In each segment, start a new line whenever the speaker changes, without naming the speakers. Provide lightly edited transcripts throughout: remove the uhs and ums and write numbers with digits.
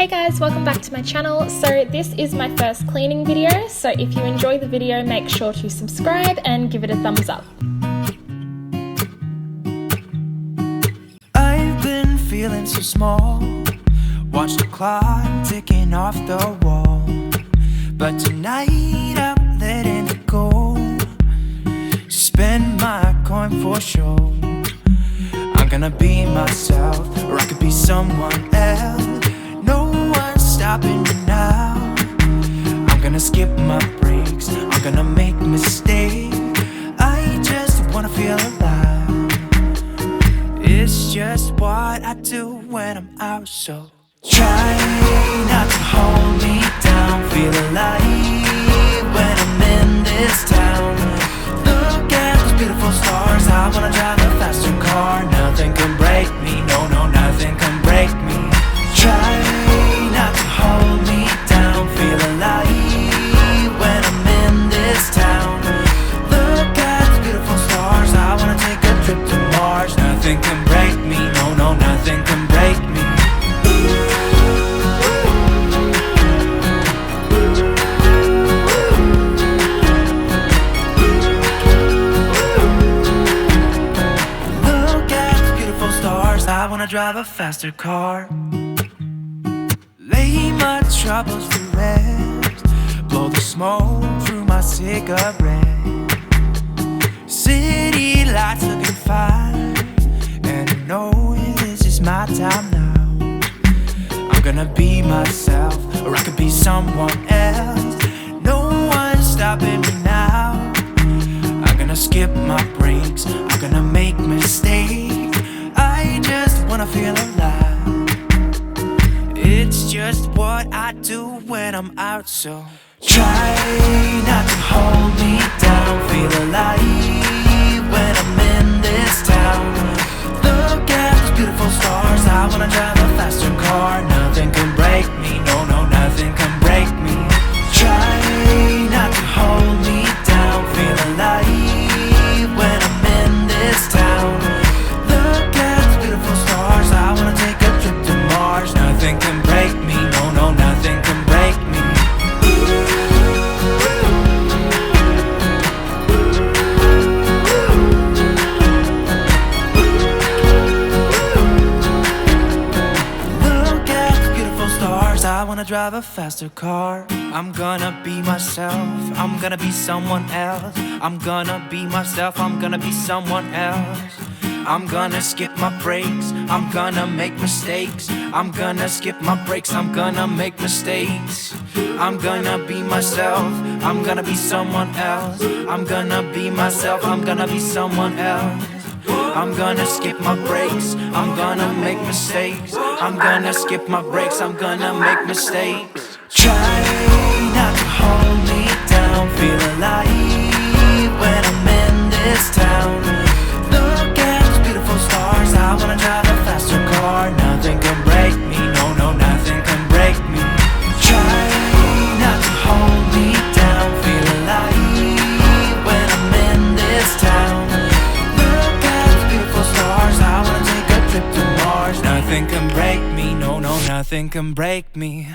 Hey guys, welcome back to my channel. So this is my first cleaning video, so if you enjoy the video, make sure to subscribe and give it a thumbs up.
I've been feeling so small, watch the clock ticking off the wall, but tonight I'm letting it go. Spend my coin for sure. I'm gonna be myself, or I could be someone else. No one's stopping me now. I'm gonna skip my breaks, I'm gonna make mistakes. I just wanna feel alive. It's just what I do when I'm out, so try not to hold me down. Feel alive when I'm in this town. Look at those beautiful stars. I wanna drive a faster car. Nothing can break me, no, no, nothing can break me. Try not to hold me down. Feel alive when I'm in this town. Look at those beautiful stars. I wanna take a trip to Mars. Nothing can break me, no, no, nothing can break me. I wanna drive a faster car. Lay my troubles to rest. Blow the smoke through my cigarette. City lights looking fine, and I know this is my time now. I'm gonna be myself, or I could be someone else. No one's stopping me now. I'm gonna skip my breaks, I'm gonna make mistakes. I just wanna feel alive. It's just what I do when I'm out, so try not to hold me down. Feel alive when I'm in this town. Look at those beautiful stars. I wanna drive a faster car. Nothing can break me, no, no, nothing can break me. Try not to hold me down. Feel alive when I'm in this town. I wanna take a trip to Mars. Nothing can break me, no, no, nothing can break me. Look at the beautiful stars. I wanna drive a faster car. I'm gonna be myself, I'm gonna be someone else. I'm gonna be myself, I'm gonna be someone else. I'm gonna skip my breaks, I'm gonna make mistakes. I'm gonna skip my breaks, I'm gonna make mistakes. I'm gonna be myself, I'm gonna be someone else. I'm gonna be myself, I'm gonna be someone else. I'm gonna skip my breaks, I'm gonna make mistakes. I'm gonna skip my breaks, I'm gonna make mistakes. Try not to hold me down. Feel alive when I'm in this town. Look at those beautiful stars. I wanna drive a faster car. Nothing can break me, no, no, nothing can break me. Try not to hold me down. Feel alive when I'm in this town. Look at those beautiful stars. I wanna take a trip to Mars. Nothing can break me, no, no, nothing can break me.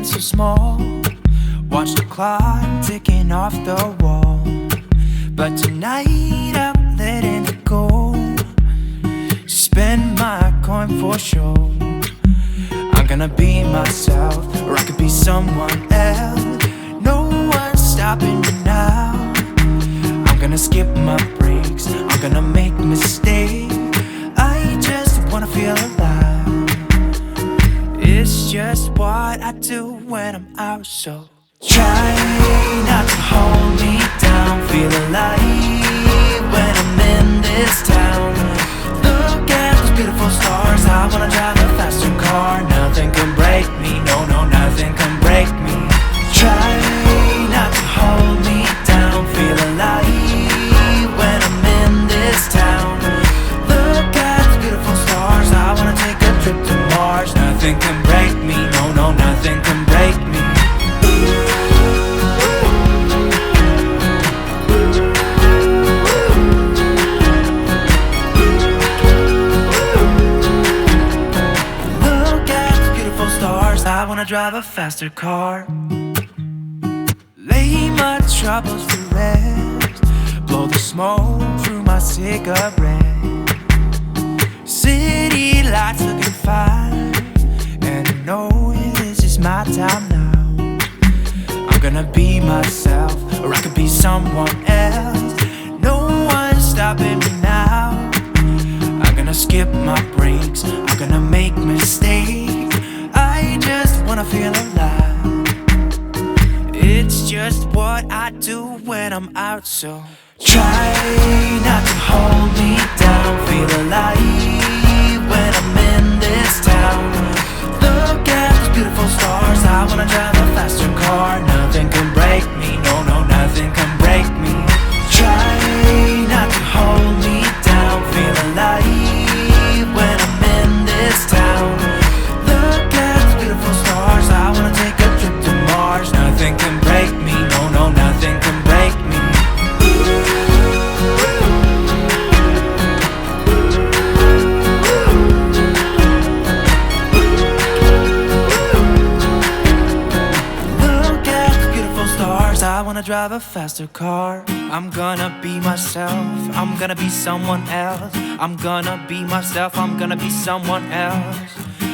so small. Watch the clock ticking off the wall. But tonight I'm letting it go. Spend my coin for sure. I'm gonna be myself, or I could be someone else. No one's stopping me now. I'm gonna skip my breaks, I'm gonna make mistakes. I just wanna feel alive. It's just what I do when I'm out, so try not to hold me down. Feel alive when I'm in this town. Look at those beautiful stars. I wanna drive a faster car. Nothing can break me, no, no, nothing can break me. Try not to hold me down. Feel alive when I'm in this town. Look at those beautiful stars. I wanna take a trip to Mars. Nothing can break me, no, no, nothing can break me. I wanna drive a faster car. Lay my troubles to rest. Blow the smoke through my cigarette. City lights looking fine, and I know this is my time now. I'm gonna be myself, or I could be someone else. No one's stopping me now. I'm gonna skip my breaks, I'm gonna make mistakes. I just wanna feel alive. It's just what I do when I'm out, so try not to hold me down. Feel alive when I'm in this town. Look at those beautiful stars. I wanna drive a faster car. Nothing can break me, no, no, nothing can break me. Try not to hold me down. Feel alive when I'm in this town. I wanna take a trip to Mars. Nothing can break me, no, no, nothing can break me. Look at the beautiful stars. I wanna drive a faster car. I'm gonna be myself, I'm gonna be someone else. I'm gonna be myself, I'm gonna be someone else.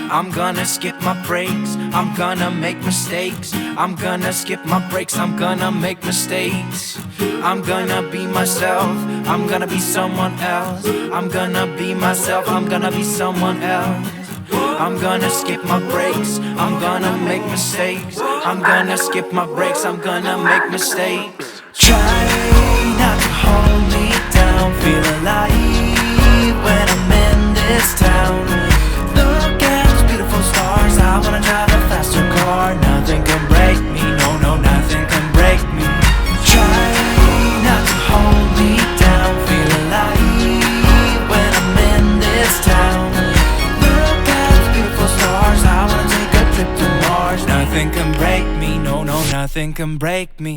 I'm gonna skip my breaks, I'm gonna make mistakes. I'm gonna skip my breaks, I'm gonna make mistakes. I'm gonna be myself, I'm gonna be someone else. I'm gonna be myself, I'm gonna be someone else. I'm gonna skip my breaks, I'm gonna make mistakes. I'm gonna skip my breaks, I'm gonna make mistakes. Try not to hold me down. Feel alive when I'm in this town. Look at stars. I wanna drive a faster car. Nothing can break me, no, no, nothing can break me. Try not to hold me down. Feel alive when I'm in this town. Look at those beautiful stars. I wanna take a trip to Mars. Nothing can break me, no, no, nothing can break me.